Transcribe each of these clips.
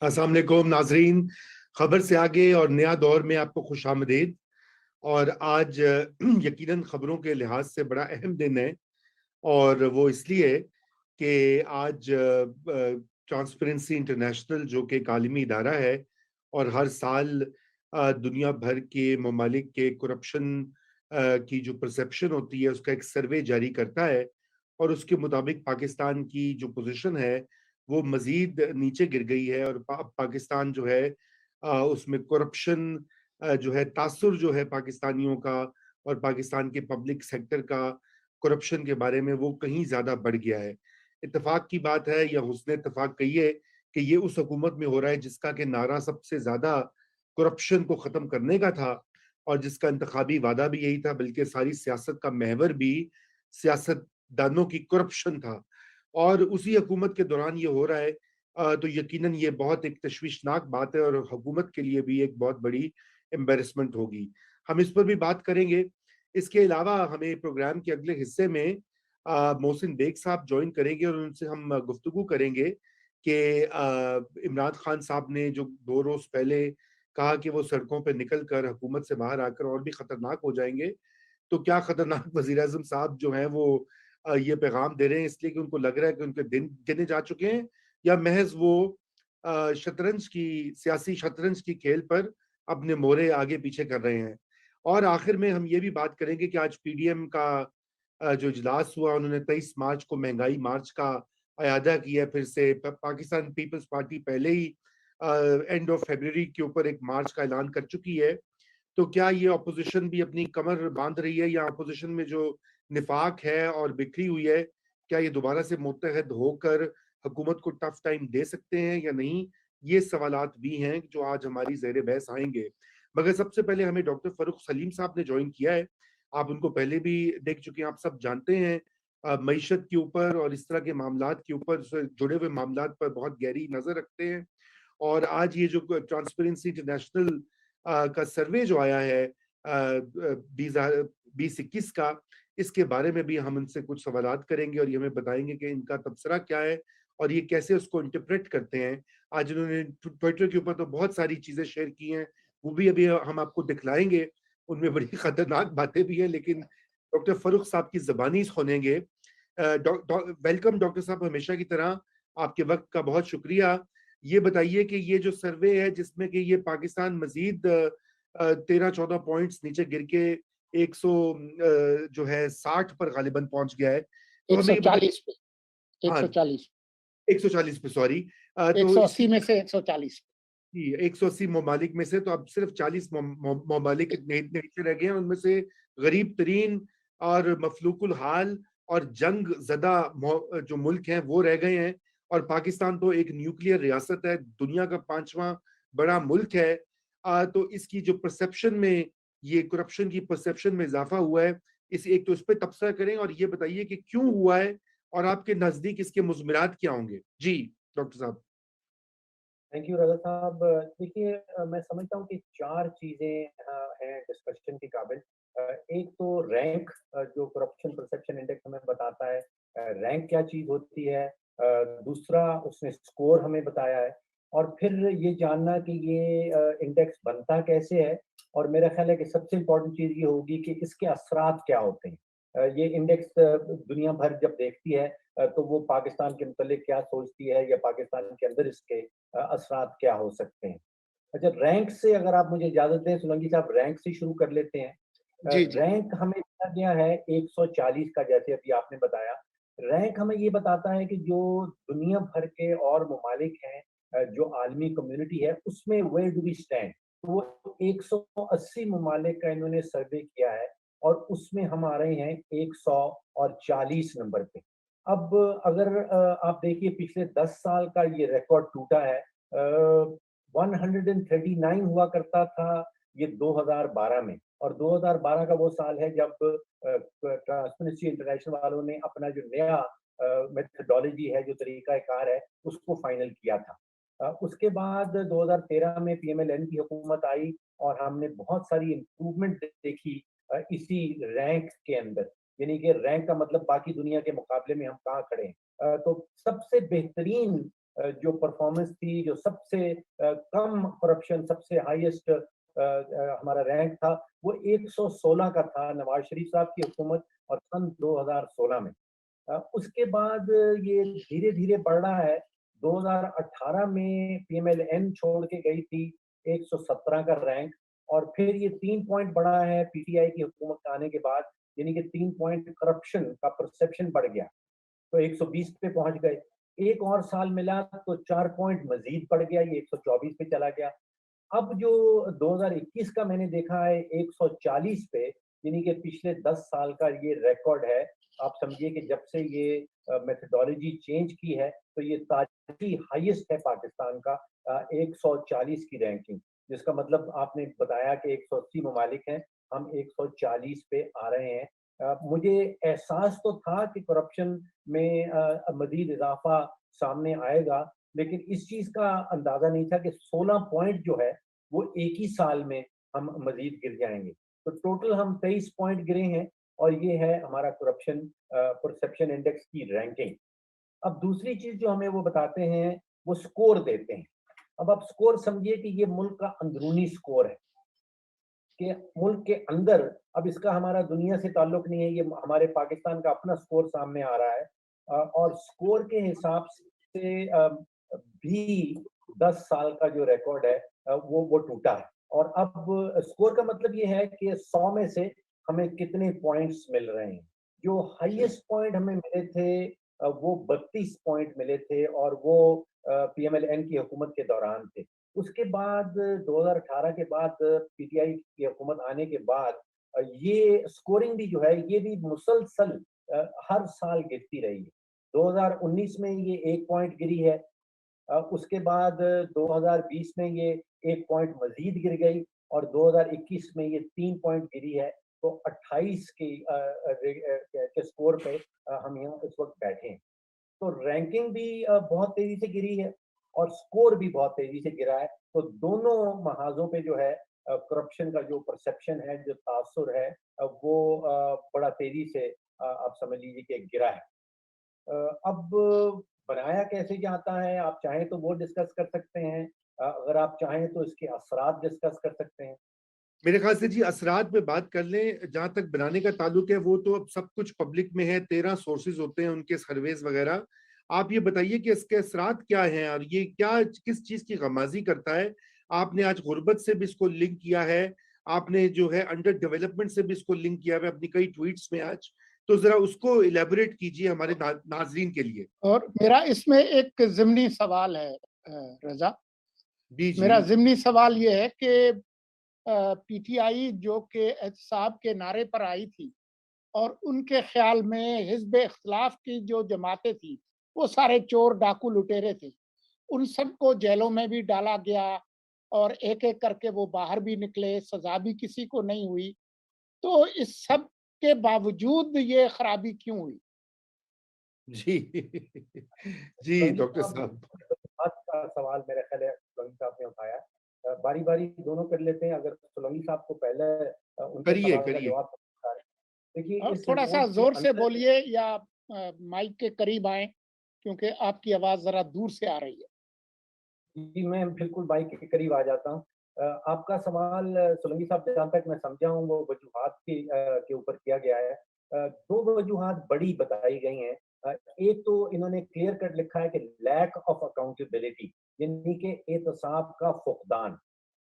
अस्सलाम वालेकुम नाजरीन। खबर से आगे और नया दौर में आपको खुशामदीद। और आज यकीनन खबरों के लिहाज से बड़ा अहम दिन है, और वो इसलिए कि आज ट्रांसपेरेंसी इंटरनेशनल, जो कि एक आलमी इदारा है और हर साल दुनिया भर के ममालिक के करप्शन की जो परसेप्शन होती है उसका एक सर्वे जारी करता है। और उसके मुताबिक पाकिस्तान की जो पोजीशन है वो मजीद नीचे गिर गई है, और पाकिस्तान जो है उसमें करप्शन जो है, तासुर जो है पाकिस्तानियों का और पाकिस्तान के पब्लिक सेक्टर का करप्शन के बारे में, वो कहीं ज्यादा बढ़ गया है। इत्तेफाक की बात है या हुस्न इत्तेफाक कहिए कि ये उस हुकूमत में हो रहा है जिसका कि नारा सबसे ज्यादा करप्शन को खत्म करने का था, और जिसका इंतखाबी वादा भी यही था, बल्कि सारी सियासत का महवर भी सियासतदानों की करप्शन था। और उसी हुकूमत के दौरान ये हो रहा है। तो यकीनन ये बहुत एक तशवीशनाक बात है, और हुकूमत के लिए भी एक बहुत बड़ी एम्बेरसमेंट होगी। हम इस पर भी बात करेंगे। इसके अलावा हमें प्रोग्राम के अगले हिस्से में मोहसिन बेग साहब ज्वाइन करेंगे, और उनसे हम गुफ्तगू करेंगे कि इमरान खान साहब ने जो 2 रोज पहले कहा कि वो सड़कों पर निकल कर हुकूमत से बाहर आकर और भी खतरनाक हो जाएंगे, तो क्या खतरनाक वजीर आजम साहब जो हैं वो ये पैगाम दे रहे हैं इसलिए कि उनको लग रहा है कि उनके दिन गिने जा चुके हैं, या महज वो शतरंज की सियासी शतरंज की खेल पर अपने मोहरे आगे पीछे कर रहे हैं। और आखिर में हम ये भी बात करेंगे कि आज पीडीएम का जो इजलास हुआ, उन्होंने 23 मार्च को महंगाई मार्च का अयादा किया फिर से। पाकिस्तान पीपल्स पार्टी पहले ही एंड ऑफ फरवरी के ऊपर एक मार्च का ऐलान कर चुकी है। तो क्या ये अपोजिशन भी अपनी कमर बांध रही है, या अपोजिशन में जो निफाक है और बिखरी हुई है, क्या ये दोबारा से मुत्तहद होकर हुकूमत को टफ टाइम दे सकते हैं या नहीं? ये सवालात भी हैं जो आज हमारी ज़ेर बहस आएंगे। मगर सबसे पहले हमें डॉक्टर फरूख सलीम साहब ने ज्वाइन किया है। आप उनको पहले भी देख चुके हैं, आप सब जानते हैं। मईशत के ऊपर और इस तरह के मामलात के ऊपर से जुड़े हुए मामलात पर बहुत गहरी नजर रखते हैं। और आज ये जो ट्रांसपेरेंसी इंटरनेशनल का सर्वे जो आया है 2021 का, इसके बारे में भी हम इनसे कुछ सवालात करेंगे, और ये हमें बताएंगे कि इनका तबसरा क्या है और ये कैसे उसको इंटरप्रेट करते हैं। आज इन्होंने ट्विटर के ऊपर तो बहुत सारी चीजें शेयर की हैं, वो भी अभी हम आपको दिखलाएंगे। उनमें बड़ी खतरनाक बातें भी हैं, लेकिन डॉक्टर फरूख साहब की जबानी सुनेंगे। वेलकम डॉक्टर साहब, हमेशा की तरह आपके वक्त का बहुत शुक्रिया। ये बताइए कि ये जो सर्वे है जिसमें कि ये पाकिस्तान मजीद 13-14 पॉइंट्स नीचे गिर के 100 जो है 60 पर गालिबन पहुंच गया है, तो हमें ये बताइए। 140 पे, हाँ, 140, 140 पे, सॉरी। तो 180 में से 140। 180 ममालिक में से तो अब सिर्फ 40 ममालिक नीचे रह गए हैं। उनमें से गरीब तरीन और मफलूकुल हाल और जंग जदा जो मुल्क हैं वो रह गए हैं। और पाकिस्तान तो एक न्यूक्लियर रियासत है, दुनिया का 5वां बड़ा मुल्क है। तो इसकी जो परसेप्शन में, ये करप्शन की परसेप्शन में इजाफा हुआ है, इस एक तो इस पे तबसरा करें, और ये बताइए कि क्यों हुआ है और आपके नजदीक इसके मुज़मिरात क्या होंगे। जी डॉक्टर साहब। थैंक यू रजा साहब। देखिए, मैं समझता हूँ कि 4 चीज़ें हैं डिस्कशन की काबिल। एक तो रैंक, जो करप्शन परसेप्शन इंडेक्स हमें बताता है, रैंक क्या चीज़ होती है। दूसरा, उसने स्कोर हमें बताया है, और फिर ये जानना कि ये इंडेक्स बनता कैसे है, और मेरा ख्याल है कि सबसे इम्पोर्टेंट चीज़ ये होगी कि इसके असरात क्या होते हैं। ये इंडेक्स दुनिया भर जब देखती है तो वो पाकिस्तान के मुतालिक क्या सोचती है, या पाकिस्तान के अंदर इसके असरात क्या हो सकते हैं। अच्छा, रैंक से अगर आप मुझे इजाज़त दें सोलंकी साहब, रैंक से शुरू कर लेते हैं। जी जी। रैंक हमें दिया गया है 140 का, जैसे अभी आपने बताया। रैंक हमें ये बताता है कि जो दुनिया भर के और ममालिक हैं, जो आलमी कम्युनिटी है, उसमें वेयर डू वी स्टैंड। तो वो 180 ममालिक का इन्होंने सर्वे किया है, और उसमें हम आ रहे हैं 140 नंबर पे। अब अगर आप देखिए पिछले 10 साल का ये रिकॉर्ड टूटा है। 139 हुआ करता था ये 2012 में, और 2012 का वो साल है जब ट्रांसपेरेंसी इंटरनेशनल वालों ने अपना जो नया मेथडोलॉजी है, जो तरीकाकार है, उसको फाइनल किया था। उसके बाद 2013 में पीएमएलएन की हुकूमत आई, और हमने बहुत सारी इम्प्रूवमेंट देखी इसी रैंक के अंदर। यानी कि रैंक का मतलब बाकी दुनिया के मुकाबले में हम कहाँ खड़े हैं। तो सबसे बेहतरीन जो परफॉर्मेंस थी, जो सबसे कम करप्शन, सबसे हाईएस्ट हमारा रैंक था, वो 116 का था नवाज शरीफ साहब की हुकूमत और सन 2016 में। उसके बाद ये धीरे-धीरे बढ़ रहा है। 2018 में पीएमएल-एन छोड़ के गई थी 117 का रैंक और फिर ये 3 पॉइंट बढ़ा है पीटीआई की हुकूमत आने के बाद, यानी कि 3 पॉइंट करप्शन का परसेप्शन बढ़ गया, तो 120 पे पहुंच गए। एक और साल मिला तो 4 पॉइंट मजीद बढ़ गया, ये 124 पे चला गया। अब जो 2021 का मैंने देखा है 140 पे, यानी कि पिछले 10 साल का ये रिकॉर्ड है। आप समझिए कि जब से ये मेथोडोलॉजी चेंज की है, तो ये तारीखी हाईएस्ट है पाकिस्तान का 140 की रैंकिंग, जिसका मतलब आपने बताया कि 180 ममालिक हैं, हम 140 पे आ रहे हैं। मुझे एहसास तो था कि करप्शन में मज़ीद इज़ाफ़ा सामने आएगा, लेकिन इस चीज़ का अंदाज़ा नहीं था कि 16 पॉइंट जो है, वो एक ही साल में हम मज़ीद गिर जाएँगे। तो टोटल हम 23 पॉइंट गिरे हैं और ये है हमारा करप्शन परसेप्शन इंडेक्स की रैंकिंग। अब दूसरी चीज़ जो हमें वो बताते हैं, वो स्कोर देते हैं। अब आप स्कोर समझिए कि ये मुल्क का अंदरूनी स्कोर है, कि मुल्क के अंदर, अब इसका हमारा दुनिया से ताल्लुक नहीं है, ये हमारे पाकिस्तान का अपना स्कोर सामने आ रहा है। और स्कोर के हिसाब से भी 10 साल का जो रिकॉर्ड है वो टूटा है। और अब स्कोर का मतलब ये है कि 100 में से हमें कितने पॉइंट्स मिल रहे हैं। जो हाईएस्ट पॉइंट हमें मिले थे वो 32 पॉइंट मिले थे और वो पीएमएल-एन की हुकूमत के दौरान थे। उसके बाद 2018 के बाद पीटीआई की हुकूमत आने के बाद ये स्कोरिंग भी जो है ये भी मुसलसल हर साल गिरती रही है। 2019 में ये 1 पॉइंट गिरी है। उसके बाद 2020 में ये 1 पॉइंट मज़ीद गिर गई और 2021 में ये 3 पॉइंट गिरी है। तो 28 के स्कोर पे हम यहाँ इस वक़्त बैठे हैं। तो रैंकिंग भी बहुत तेज़ी से गिरी है और स्कोर भी बहुत तेज़ी से गिरा है। तो दोनों महाज़ों पे जो है करप्शन का जो परसेप्शन है, जो तासुर है वो बड़ा तेज़ी से आप समझ लीजिए कि गिरा है। अब बनाया कैसे जाता है, आप चाहें तो वो डिस्कस कर सकते हैं। अगर आप चाहें तो इसके असरात डिस्कस कर सकते हैं। मेरे ख्याल से जी असरात में बात कर लें, जहां तक बनाने का ताल्लुक है वो तो अब सब कुछ पब्लिक में है, 13 सोर्सेज होते हैं उनके सर्वेज वगैरह। आप ये बताइए कि इसके असरात क्या हैं और ये क्या किस चीज की गमाजी करता है। आपने आज गुर्बत से भी इसको लिंक किया है, आपने जो है अंडर डेवलपमेंट से भी इसको लिंक किया है अपनी कई ट्वीट्स में आज। तो जरा उसको इलेबोरेट कीजिए हमारे नाजरीन के लिए। और मेरा इसमें एक ज़िमनी सवाल है रज़ा। जी जी। मेरा ज़िमनी सवाल ये है कि पीटीआई जो कि एहतसाब के नारे पर आई थी और उनके ख़्याल में हिज़्ब इख्तिलाफ़ की जो जमातें थी, वो सारे चोर, डाकू, लुटेरे थे। उन सबको जेलों में भी डाला गया और एक-एक करके वो बाहर भी निकले, सज़ा भी किसी को नहीं हुई। तो इस सब के बावजूद ये खराबी क्यों हुई? जी जी सोलंकी डॉक्टर साहब, साहब। आज का सवाल मेरा ख्याल है सोलंकी साहब ने उठाया। बारी-बारी दोनों कर लेते हैं। अगर सोलंकी साहब को पहले उनके करिए सवाल का करिए। जवाब दें। देखिए और इस थोड़ा-सा मुल्क के ज़ोर से अंदर बोलिए या माइक के करीब आएँ, क्योंकि आपकी आवाज़ ज़रा दूर से आ रही है। जी, मैं बिल्कुल माइक के करीब आ जाता हूँ। आपका सवाल सोलंकी साहब जहाँ तक मैं समझा हूँ वो वजूहात के ऊपर किया गया है। 2 वजूहात बड़ी बताई गई हैं। एक तो इन्होंने क्लियर कट लिखा है कि लैक ऑफ अकाउंटेबिलिटी, यानी कि एहतसाब का फुकदान।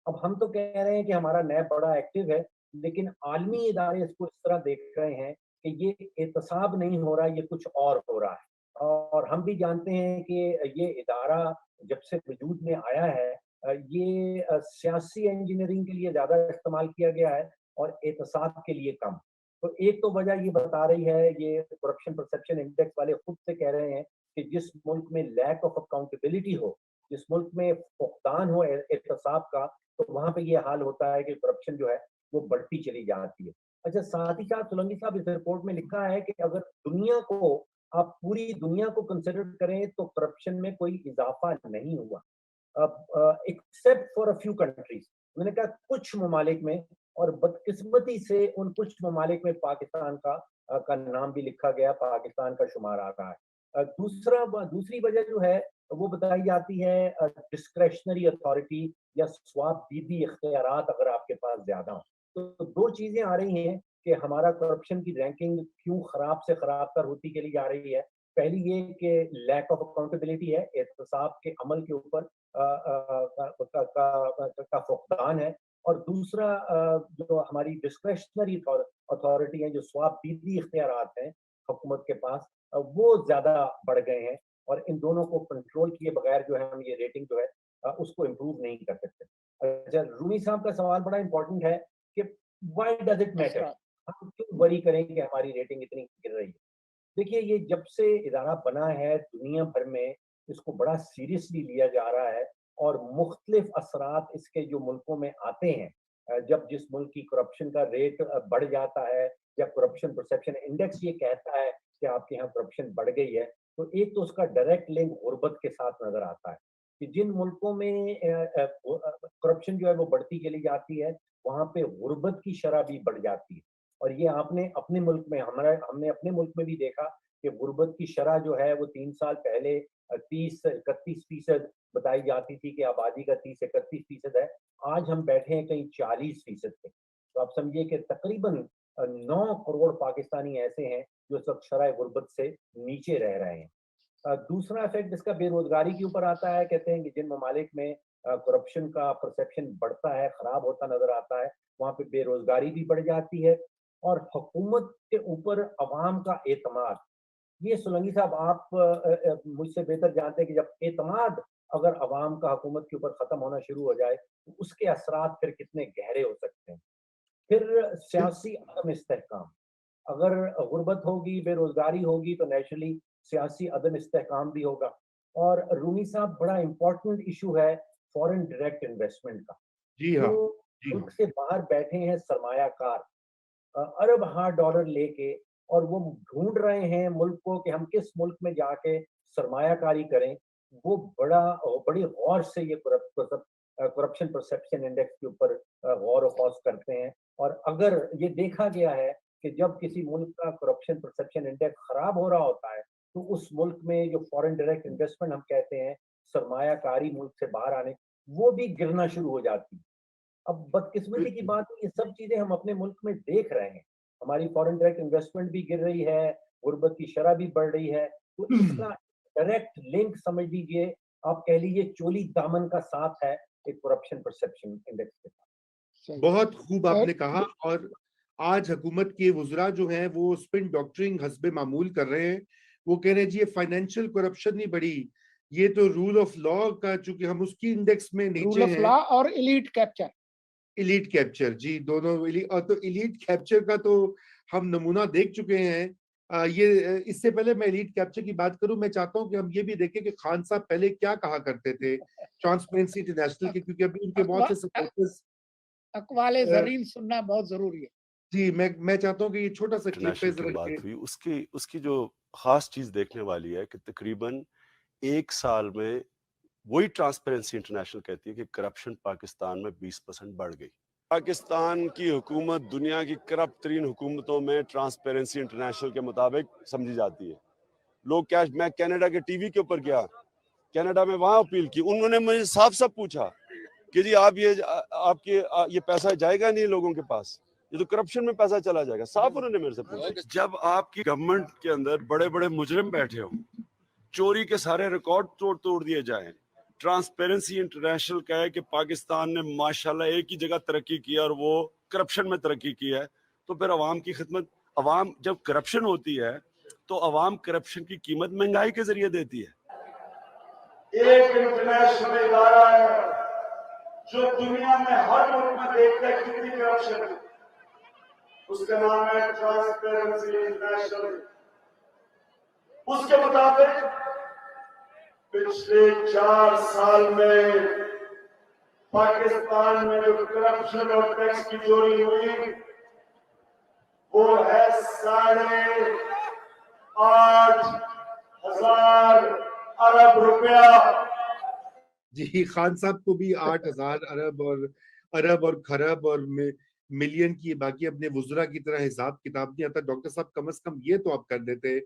अब हम तो कह रहे हैं कि हमारा नैब बड़ा एक्टिव है, लेकिन आलमी इदारे इसको इस तरह देख रहे हैं कि ये एहतसाब नहीं हो रहा, ये कुछ और हो रहा है। और हम भी जानते हैं कि ये इदारा जब से वजूद में आया है ये सियासी इंजीनियरिंग के लिए ज़्यादा इस्तेमाल किया गया है और एहतसाब के लिए कम। तो एक तो वजह ये बता रही है, ये करप्शन परसेप्शन इंडेक्स वाले खुद से कह रहे हैं कि जिस मुल्क में लैक ऑफ अकाउंटेबिलिटी हो, जिस मुल्क में फुकदान हो एहतसाब का, तो वहाँ पे ये हाल होता है कि करप्शन जो है वो बढ़ती चली जाती है। अच्छा, साथ ही साथ सोलंकी साहब इस रिपोर्ट में लिखा है कि अगर दुनिया को आप पूरी दुनिया को कंसिडर करें तो करप्शन में कोई इजाफा नहीं हुआ, except for a few countries. उन्होंने कहा कुछ ममालिक में, और बदकिस्मती से उन कुछ ममालिक में पाकिस्तान का नाम भी लिखा गया, पाकिस्तान का शुमार आ रहा है। दूसरी वजह जो है वो बताई जाती है डिस्क्रेशनरी अथॉरिटी या स्वाबदीदी इख्तियारात अगर आपके पास ज्यादा हो। तो दो चीजें आ रही हैं कि हमारा करप्शन की रैंकिंग क्यों खराब से खराब तर होती चली जा रही है। पहली ये कि लैक ऑफ अकाउंटेबिलिटी है, एहतसाब के अमल के ऊपर का फुकदान है। और दूसरा जो हमारी डिस्क्रेशनरी अथॉरिटी है, जो स्वाबदीदी इख्तियारात हैं हुकूमत के पास, वो ज्यादा बढ़ गए हैं। और इन दोनों को कंट्रोल किए बगैर जो है हम ये रेटिंग जो है उसको इम्प्रूव नहीं कर सकते। अच्छा, रूमी साहब का सवाल बड़ा इंपॉर्टेंट है कि व्हाई डज इट मैटर, हम क्यों वरी करें कि हमारी रेटिंग इतनी गिर रही है। देखिए, ये जब से इदारा बना है दुनिया भर में इसको बड़ा सीरियसली लिया जा रहा है और मुख्तलिफ असरात इसके जो मुल्कों में आते हैं। जब जिस मुल्क की करप्शन का रेट बढ़ जाता है या करप्शन परसेप्शन इंडेक्स ये कहता है कि आपके यहाँ करप्शन बढ़ गई है, तो एक तो उसका डायरेक्ट लिंक गुर्बत के साथ नजर आता है कि जिन मुल्कों में करप्शन जो है वो बढ़ती चली जाती है, वहां पे गुर्बत की शरह भी बढ़ जाती है। और ये आपने अपने मुल्क में हमने अपने मुल्क में भी देखा कि गुर्बत की शरह जो है वो 3 साल पहले 30-31% बताई जाती थी कि आबादी का 30-31% है। आज हम बैठे हैं कहीं 40% पे। तो आप समझिए कि तकरीबन 9 करोड़ पाकिस्तानी ऐसे हैं जो इस वक्त शरह गुर्बत से नीचे रह रहे हैं। दूसरा इफेक्ट इसका बेरोजगारी के ऊपर आता है। कहते हैं कि जिन ममालिक में करप्शन का परसेप्शन बढ़ता है, खराब होता नजर आता है, वहाँ पे बेरोजगारी भी बढ़ जाती है और हुकूमत के ऊपर अवाम का एतमाद। ये सोलंकी साहब आप मुझसे बेहतर जानते हैं कि जब एतमाद अगर अवाम का हुकूमत के ऊपर खत्म होना शुरू हो जाए तो उसके असरात फिर कितने गहरे हो सकते हैं। फिर सियासी अदम इस्तेहकाम, अगर गुर्बत होगी, बेरोजगारी होगी तो नेचुरली सियासी अदम इस्तेहकाम भी होगा। और रूमी साहब, बड़ा इंपॉर्टेंट इशू है फॉरेन डायरेक्ट इन्वेस्टमेंट का। जी हाँ, जो जी हाँ। मुल्क से बाहर बैठे हैं सरमायाकार, अरब हाथ डॉलर लेके, और वो ढूंढ रहे हैं मुल्क को कि हम किस मुल्क में जाके सरमायाकारी करें। वो बड़ी गौर से ये करप्शन परसेप्शन इंडेक्स के ऊपर गौर व खौस करते हैं। और अगर ये देखा गया है कि जब किसी मुल्क का करप्शन परसेप्शन इंडेक्स खराब हो रहा होता है तो उस मुल्क में जो फॉरेन डायरेक्ट इन्वेस्टमेंट हम कहते हैं, सरमायाकारी मुल्क से बाहर आने, वो भी गिरना शुरू हो जाती है। अब बदकिस्मती की बात है, ये सब चीजें हम अपने मुल्क में देख रहे हैं। हमारी फॉरेन डायरेक्ट इन्वेस्टमेंट भी गिर रही है, गुर्बत की शरह भी बढ़ रही है। तो इसका डायरेक्ट लिंक समझ लीजिए, आप कह लीजिए चोली दामन का साथ है एक करप्शन परसेप्शन इंडेक्स के साथ। बहुत खूब आपने कहा। और आज हुकूमत के वुज़रा जो हैं वो स्पिन डॉक्टरिंग हस्बे मामूल कर रहे हैं। वो कह रहे हैं जी ये फाइनेंशियल करप्शन नहीं बढ़ी, ये तो रूल ऑफ लॉ का, चूंकि हम उसकी इंडेक्स में रूल नीचे ऑफ हैं। लॉ और एलीट कैप्चर, एलीट कैप्चर, जी दोनों और तो एलीट कैप्चर का तो हम नमूना देख चुके हैं। इससे पहले मैं एलीट कैप्चर की बात करूं, मैं चाहता हूं कि हम ये भी देखें कि खान साहब पहले क्या कहा करते थे ट्रांसपेरेंसी इंटरनेशनल के, क्योंकि अभी उनके बहुत से सपोर्टर्स। अकवाले ज़रीन सुनना बहुत जरूरी है। जी, मैं चाहता हूं कि ये छोटा सा क्लिप है इंटरनेशनल की जरा बात हुई, उसकी जो खास चीज देखने वाली है कि तकरीबन 1 साल में वही ट्रांसपेरेंसी इंटरनेशनल कहती है कि करप्शन पाकिस्तान में 20% बढ़ गई। पाकिस्तान की हुकूमत दुनिया की करप्ट तरीन हुकूमतों में ट्रांसपेरेंसी इंटरनेशनल के मुताबिक समझी जाती है। लोग क्या, मैं कनाडा के टीवी के ऊपर गया, कनाडा में वहां अपील की, उन्होंने मुझे साफ साफ पूछा कि जी आप ये पैसा जाएगा नहीं लोगों के पास, ये तो करप्शन में पैसा चला जाएगा। साफ उन्होंने मेरे से पूछा। जब आपकी गवर्नमेंट के अंदर बड़े बड़े मुजरिम बैठे हो, चोरी के सारे रिकॉर्ड तोड़ दिए जाएं, ट्रांसपेरेंसी इंटरनेशनल कहे कि पाकिस्तान ने माशाल्लाह एक ही जगह तरक्की की और वो करप्शन में तरक्की की है, तो फिर अवाम की खिदमत, अवाम जब करप्शन होती है तो अवाम करप्शन की कीमत महंगाई के जरिए देती है। एक इंटरनेशनल इदारा है जो दुनिया में हर मुल्क में देखता है कितनी करप्शन है, उसका नाम है ट्रांसपेरेंसी इंटरनेशनल। उसके मुताबिक पिछले 4 साल में पाकिस्तान में जो करप्शन और टैक्स की चोरी हुई वो है 8,500 अरब रुपया। जी, खान साहब को भी 8,000 अरब और खरब और मिलियन की बाकी अपने वुज़रा की तरह हिसाब किताब नहीं आता। डॉक्टर साहब कम से कम ये तो आप कर देते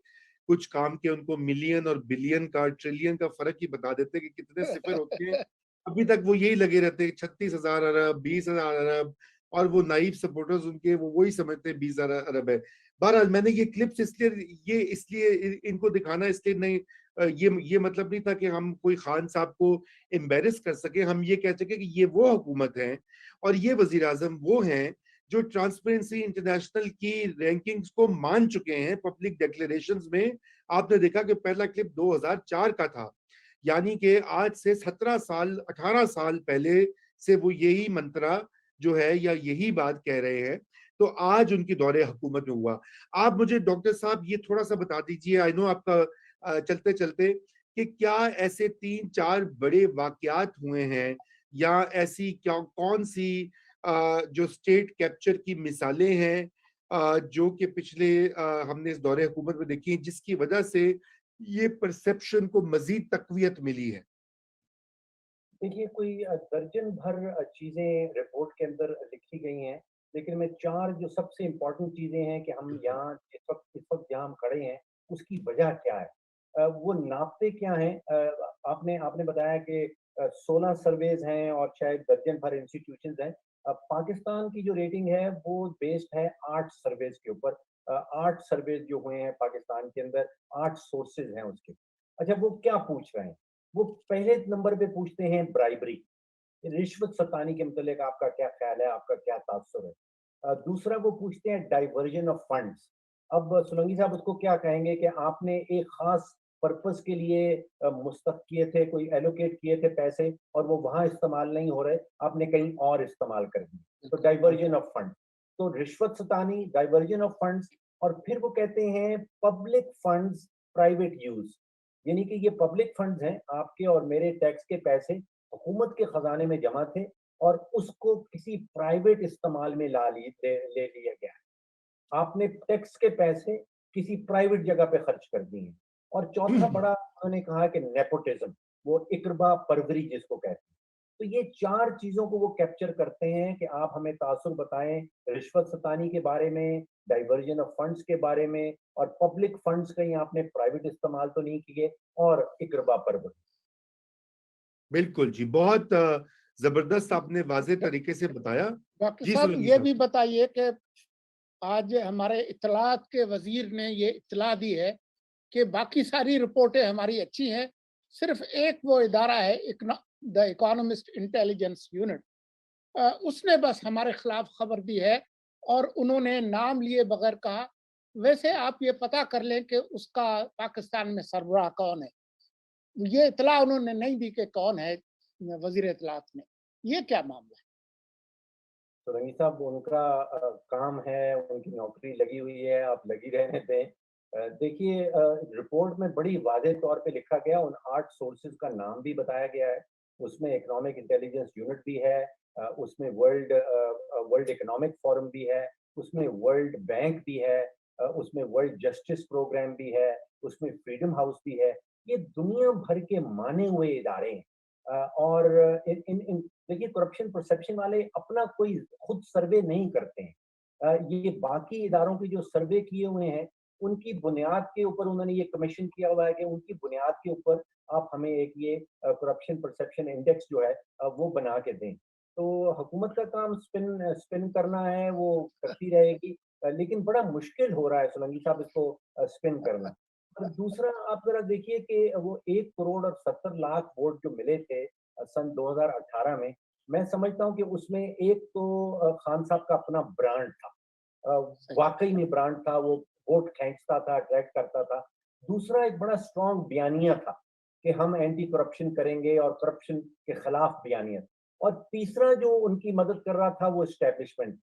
कुछ काम के उनको मिलियन और बिलियन का, ट्रिलियन का फर्क ही बता देते कि कितने सिफर होते हैं। अभी तक वो यही लगे रहते हैं 36,000 अरब, 20,000 अरब, और वो नाइव सपोर्टर्स उनके वो वही समझते हैं 20 अरब है। बहरहाल मैंने ये क्लिप्स इसलिए इनको दिखाना इसलिए नहीं, ये मतलब नहीं था कि हम कोई खान साहब को एम्बेरस कर सके, हम ये कह सके कि ये वो हुकूमत है और ये वजीर आजम वो हैं जो ट्रांसपेरेंसी इंटरनेशनल की रैंकिंग्स को मान चुके हैं पब्लिक डिक्लेरेशंस में। आपने देखा कि पहला क्लिप 2004 का था, यानी कि आज से 17 साल 18 साल पहले से वो यही मंत्रा जो है या यही बात कह रहे हैं। तो आज उनकी दौरे हुकूमत में हुआ। आप मुझे डॉक्टर साहब ये थोड़ा सा बता दीजिए, आई नो आपका चलते चलते, कि क्या ऐसे 3-4 बड़े वाकयात हुए हैं या ऐसी क्या कौन सी जो स्टेट कैप्चर की मिसालें हैं जो कि पिछले हमने इस दौरे हुकूमत में देखी जिसकी वजह से ये परसेप्शन को मजीद तकवीत मिली है? देखिए, कोई दर्जन भर चीजें रिपोर्ट के अंदर लिखी गई हैं, लेकिन मैं 4 जो सबसे इम्पोर्टेंट चीजें हैं कि हम यहाँ इस वक्त जहाँ हम खड़े हैं, उसकी वजह क्या है? वो नापते क्या हैं? आपने आपने बताया कि 16 सर्वेज हैं और शायद दर्जन भर इंस्टीट्यूशंस हैं। पाकिस्तान की जो रेटिंग है वो बेस्ड है 8 सर्वेज के ऊपर। 8 सर्वेज जो हुए हैं पाकिस्तान के अंदर, 8 सोर्सेज हैं उसके। अच्छा, वो क्या पूछ रहे हैं? वो पहले नंबर पे पूछते हैं ब्राइबरी, रिश्वत सतानी के मुतालिक आपका क्या ख्याल है, आपका क्या तासुर है? दूसरा वो पूछते हैं डाइवर्जन ऑफ फंड्स। अब सोलंकी साहब उसको क्या कहेंगे कि आपने एक खास पर्पस के लिए मुस्तक किए थे, कोई एलोकेट किए थे पैसे और वो वहां इस्तेमाल नहीं हो रहे, आपने कहीं और इस्तेमाल कर दिए, तो डाइवर्जन ऑफ फंड। तो रिश्वत सतानी, डाइवर्जन ऑफ फंड्स, और फिर वो कहते हैं पब्लिक फंड्स प्राइवेट यूज, यानी कि ये पब्लिक फंड्स हैं, आपके और मेरे टैक्स के पैसे हुकूमत के खजाने में जमा थे और उसको किसी प्राइवेट इस्तेमाल में ले लिया गया है। आपने टैक्स के पैसे किसी प्राइवेट जगह पे खर्च कर दिए। और चौथा बड़ा उन्होंने कहा कि नेपोटिज्म, वो इकरबा परवरी जिसको कहते हैं। तो ये 4 चीजों को वो कैप्चर करते हैं कि आप हमें तासुर बताएं रिश्वत सतानी के बारे में, डाइवर्जन ऑफ फंड्स के बारे में, और पब्लिक फंड्स कहीं आपने प्राइवेट इस्तेमाल तो नहीं किए, और इकरबा परवरी। बिल्कुल जी, बहुत जबरदस्त आपने वाज़ेह तरीके से बताया। डॉक्टर जी साहब, सोलंकी ये साहब। भी बताइए कि आज हमारे इत्तलात के वजीर ने ये इत्तला दी है कि बाकी सारी रिपोर्टें हमारी अच्छी हैं, सिर्फ एक वो इदारा है द इकोनॉमिस्ट इंटेलिजेंस यूनिट, उसने बस हमारे खिलाफ खबर दी है और उन्होंने नाम लिए बगैर कहा। वैसे आप ये पता कर लें कि उसका पाकिस्तान में सरबराह कौन है। ये इत्तला उन्होंने नहीं दी कि कौन है वजीर इत्तलात में। ये क्या मामला है? तो रंगी साहब, उनका काम है, उनकी नौकरी लगी हुई है, आप लगी रहने दें। देखिए, रिपोर्ट में बड़ी वाज़ेह तौर पे लिखा गया, उन 8 सोर्सेज का नाम भी बताया गया है। उसमें इकोनॉमिक इंटेलिजेंस यूनिट भी है, उसमें वर्ल्ड इकोनॉमिक फोरम भी है, उसमें वर्ल्ड बैंक भी है, उसमें वर्ल्ड जस्टिस प्रोग्राम भी है, उसमें फ्रीडम हाउस भी है। ये दुनिया भर के माने हुए इदारे हैं। और इन इन इन देखिए, करप्शन परसेप्शन वाले अपना कोई खुद सर्वे नहीं करते हैं। ये बाकी इदारों के जो सर्वे किए हुए हैं, उनकी बुनियाद के ऊपर उन्होंने ये कमीशन किया हुआ है कि उनकी बुनियाद के ऊपर आप हमें एक ये करप्शन परसेप्शन इंडेक्स जो है वो बना के दें। तो हुकूमत का काम स्पिन स्पिन करना है, वो करती रहेगी। लेकिन बड़ा मुश्किल हो रहा है सोलंकी साहब इसको स्पिन करना। और दूसरा, आप जरा देखिए कि वो 1 करोड़ और 70 लाख वोट जो मिले थे सन 2018 में, मैं समझता हूँ कि उसमें एक तो खान साहब का अपना ब्रांड था, वाकई में ब्रांड था, वो वोट खींचता था, अट्रैक्ट करता था। दूसरा, एक बड़ा स्ट्रॉन्ग बयानिया था कि हम एंटी करप्शन करेंगे और करप्शन के खिलाफ बयानिया। और तीसरा जो उनकी मदद कर रहा था वो एस्टेब्लिशमेंट।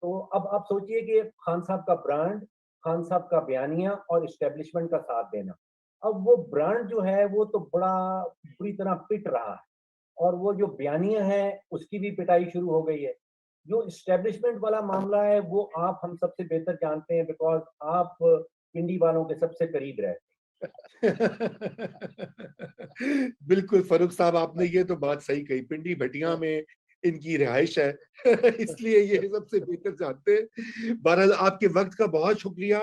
तो अब आप सोचिए कि खान साहब का ब्रांड, खान साहब का बयानिया और एस्टेब्लिशमेंट का साथ देना। अब वो ब्रांड जो है वो तो बड़ा बुरी तरह पिट रहा है, और वो जो बयानिया है उसकी भी पिटाई शुरू हो गई है। जो एस्टेब्लिशमेंट वाला मामला है वो आप हम सबसे बेहतर जानते हैं, बिकॉज आप पिंडी वालों के सबसे करीब रहते बिल्कुल फरूक साहब, आपने ये तो बात सही कही, पिंडी भटिया हैं। में इनकी रिहाइश है। इसलिए ये सबसे बेहतर जानते हैं। बहरहाल आपके वक्त का बहुत शुक्रिया।